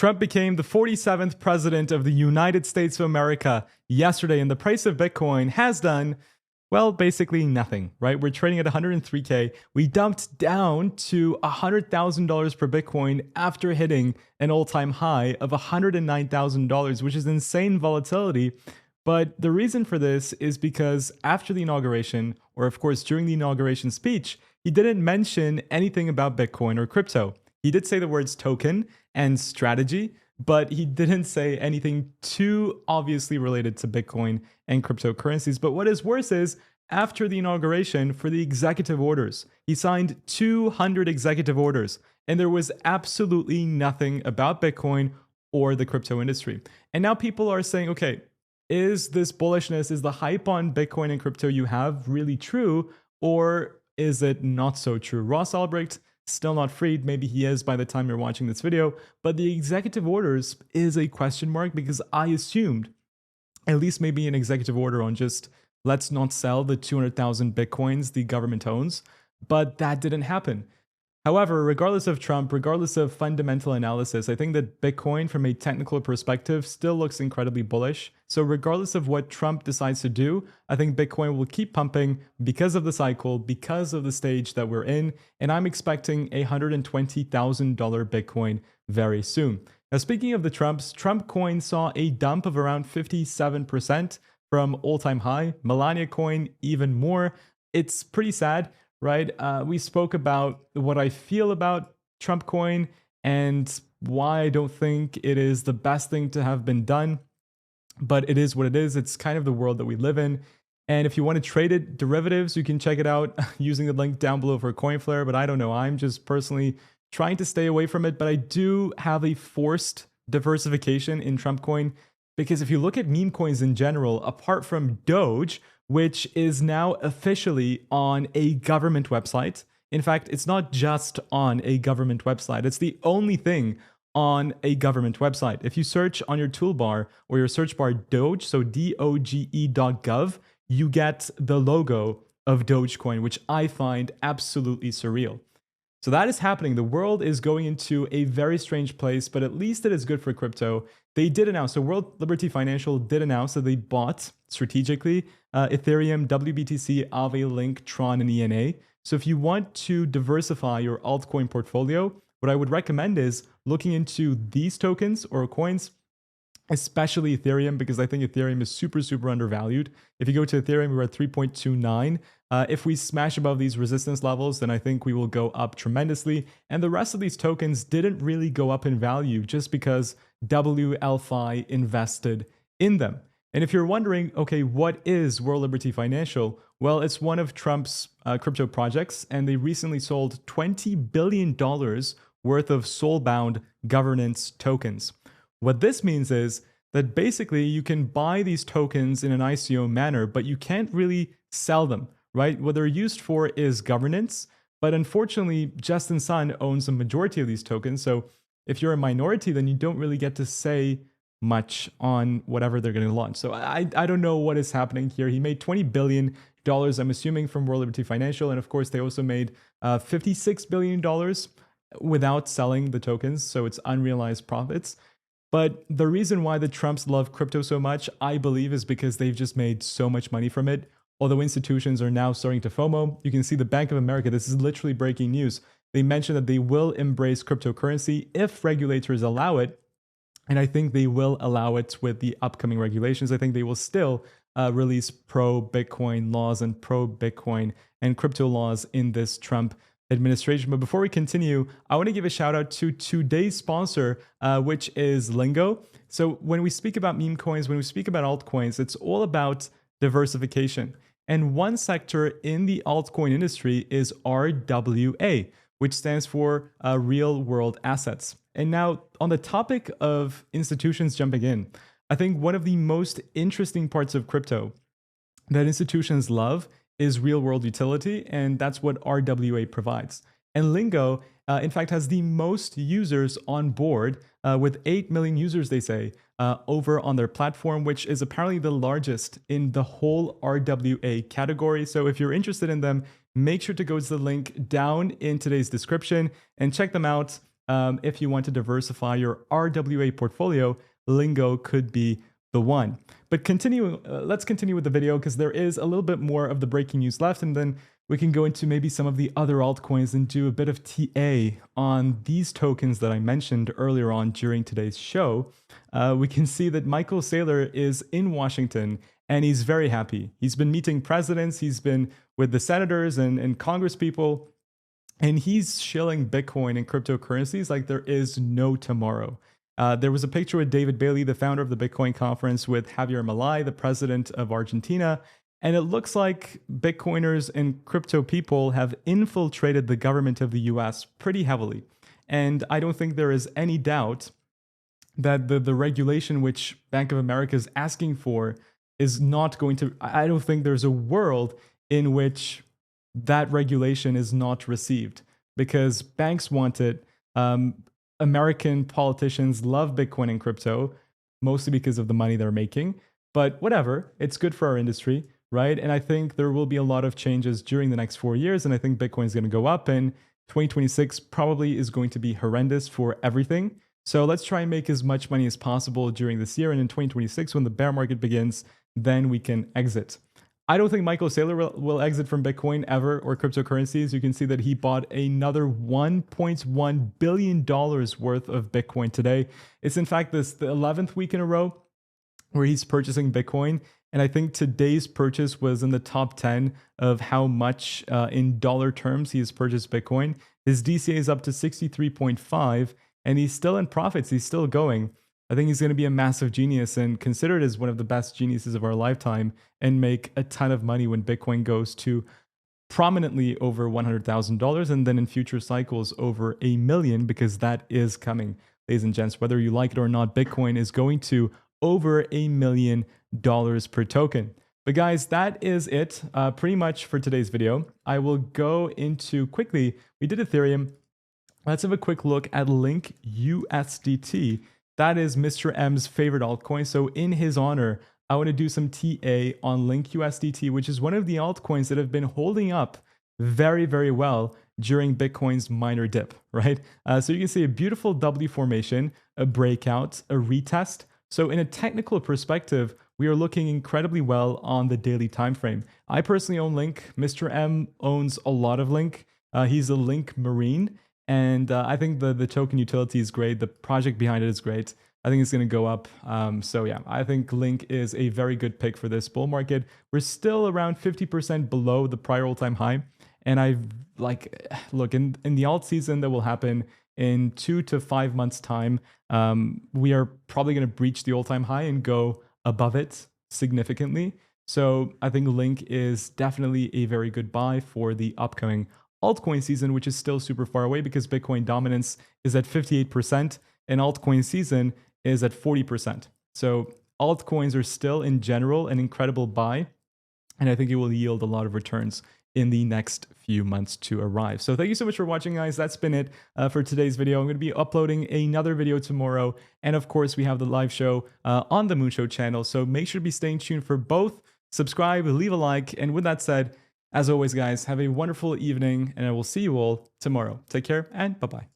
Trump became the 47th president of the United States of America yesterday, and the price of Bitcoin has done, well, basically nothing, right? We're trading at 103K. We dumped down to $100,000 per Bitcoin after hitting an all-time high of $109,000, which is insane volatility. But the reason for this is because after the inauguration, or of course during the inauguration speech, he didn't mention anything about Bitcoin or crypto. He did say the words token and strategy, but he didn't say anything too obviously related to Bitcoin and cryptocurrencies. But what is worse is, after the inauguration, for the executive orders, he signed 200 executive orders, and there was absolutely nothing about Bitcoin or the crypto industry. And now people are saying, okay, is this bullishness, is the hype on Bitcoin and crypto you have really true, or is it not so true? Ross Ulbricht, still not freed. Maybe he is by the time you're watching this video, but the executive orders is a question mark, because I assumed at least maybe an executive order on just let's not sell the 200,000 Bitcoins the government owns, but that didn't happen. However, regardless of Trump, regardless of fundamental analysis, I think that Bitcoin from a technical perspective still looks incredibly bullish. So regardless of what Trump decides to do, I think Bitcoin will keep pumping because of the cycle, because of the stage that we're in. And I'm expecting a $120,000 Bitcoin very soon. Now, speaking of the Trumps, Trump coin saw a dump of around 57% from all-time high. Melania coin even more. It's pretty sad, right? We spoke about what I feel about Trump coin and why I don't think it is the best thing to have been done, but it is what it is. It's kind of the world that we live in. And if you want to trade it, derivatives, you can check it out using the link down below for CoinFlare, but I don't know. I'm just personally trying to stay away from it, but I do have a forced diversification in Trump coin, because if you look at meme coins in general, apart from Doge, which is now officially on a government website. In fact, it's not just on a government website. It's the only thing on a government website. If you search on your toolbar or your search bar Doge, so doge.gov, you get the logo of Dogecoin, which I find absolutely surreal. So that is happening. The world is going into a very strange place, but at least it is good for crypto. They did announce, so World Liberty Financial did announce that they bought strategically Ethereum, WBTC, Aave, Link, Tron, and ENA. So if you want to diversify your altcoin portfolio, what I would recommend is looking into these tokens or coins, especially Ethereum, because I think Ethereum is super, super undervalued. If you go to Ethereum, we're at 3.29. If we smash above these resistance levels, then I think we will go up tremendously. And the rest of these tokens didn't really go up in value just because WLFi invested in them. And if you're wondering, okay, what is World Liberty Financial? Well, it's one of Trump's crypto projects, and they recently sold $20 billion worth of soul-bound governance tokens. What this means is that basically you can buy these tokens in an ICO manner, but you can't really sell them, right? What they're used for is governance, but unfortunately, Justin Sun owns a majority of these tokens. So if you're a minority, then you don't really get to say much on whatever they're going to launch. So I don't know what is happening here. He made $20 billion, I'm assuming, from World Liberty Financial. And of course, they also made $56 billion without selling the tokens. So it's unrealized profits. But the reason why the Trumps love crypto so much, I believe, is because they've just made so much money from it. Although institutions are now starting to FOMO, you can see the Bank of America, this is literally breaking news. They mentioned that they will embrace cryptocurrency if regulators allow it. And I think they will allow it with the upcoming regulations. I think they will still release pro-Bitcoin laws and pro-Bitcoin and crypto laws in this Trump administration. But before we continue, I want to give a shout out to today's sponsor, which is Lingo. So when we speak about meme coins, when we speak about altcoins, it's all about diversification. And one sector in the altcoin industry is RWA, which stands for real world assets. And now on the topic of institutions jumping in, I think one of the most interesting parts of crypto that institutions love is real world utility, and that's what RWA provides. And Lingo, in fact, has the most users on board with 8 million users, they say, over on their platform, which is apparently the largest in the whole RWA category. So if you're interested in them, make sure to go to the link down in today's description and check them out. if you want to diversify your RWA portfolio, Lingo could be the one. But let's continue with the video because there is a little bit more of the breaking news left, and then we can go into maybe some of the other altcoins and do a bit of TA on these tokens that I mentioned earlier on during today's show. We can see that Michael Saylor is in Washington and he's very happy. He's been meeting presidents, he's been with the senators and Congress people, and he's shilling Bitcoin and cryptocurrencies like there is no tomorrow. There was a picture with David Bailey, the founder of the Bitcoin conference, with Javier Milei, the president of Argentina. And it looks like Bitcoiners and crypto people have infiltrated the government of the US pretty heavily. And I don't think there is any doubt that the regulation which Bank of America is asking for is not going to, I don't think there's a world in which that regulation is not received because banks want it. American politicians love Bitcoin and crypto, mostly because of the money they're making. But whatever, it's good for our industry, right? And I think there will be a lot of changes during the next 4 years. And I think Bitcoin is going to go up, and 2026 probably is going to be horrendous for everything. So let's try and make as much money as possible during this year. And in 2026, when the bear market begins, then we can exit. I don't think Michael Saylor will exit from Bitcoin ever or cryptocurrencies. You can see that he bought another $1.1 billion worth of Bitcoin today. It's in fact the 11th week in a row where he's purchasing Bitcoin. And I think today's purchase was in the top 10 of how much in dollar terms he has purchased Bitcoin. His DCA is up to 63.5 and he's still in profits. He's still going. I think he's going to be a massive genius and considered as one of the best geniuses of our lifetime and make a ton of money when Bitcoin goes to prominently over $100,000 and then in future cycles over $1 million, because that is coming, ladies and gents. Whether you like it or not, Bitcoin is going to over $1 million per token. But guys, that is it pretty much for today's video. I will go into quickly, we did Ethereum. Let's have a quick look at Link USDT. That is Mr. M's favorite altcoin. So in his honor, I want to do some TA on Link USDT, which is one of the altcoins that have been holding up very, very well during Bitcoin's minor dip, right? So you can see a beautiful W formation, a breakout, a retest. So in a technical perspective, we are looking incredibly well on the daily time frame. I personally own Link. Mr. M owns a lot of Link. He's a Link Marine. And I think the token utility is great. The project behind it is great. I think it's going to go up. So yeah, I think Link is a very good pick for this bull market. We're still around 50% below the prior all-time high. And look, in the alt season that will happen in 2 to 5 months time, we are probably going to breach the all-time high and go above it significantly. So I think Link is definitely a very good buy for the upcoming altcoin season, which is still super far away because Bitcoin dominance is at 58% and altcoin season is at 40%. So altcoins are still in general an incredible buy, and I think it will yield a lot of returns in the next few months to arrive. So thank you so much for watching, guys. That's been it for today's video. I'm going to be uploading another video tomorrow. And of course, we have the live show on the Moonshow channel. So make sure to be staying tuned for both. Subscribe, leave a like. And with that said, as always, guys, have a wonderful evening, and I will see you all tomorrow. Take care, and bye-bye.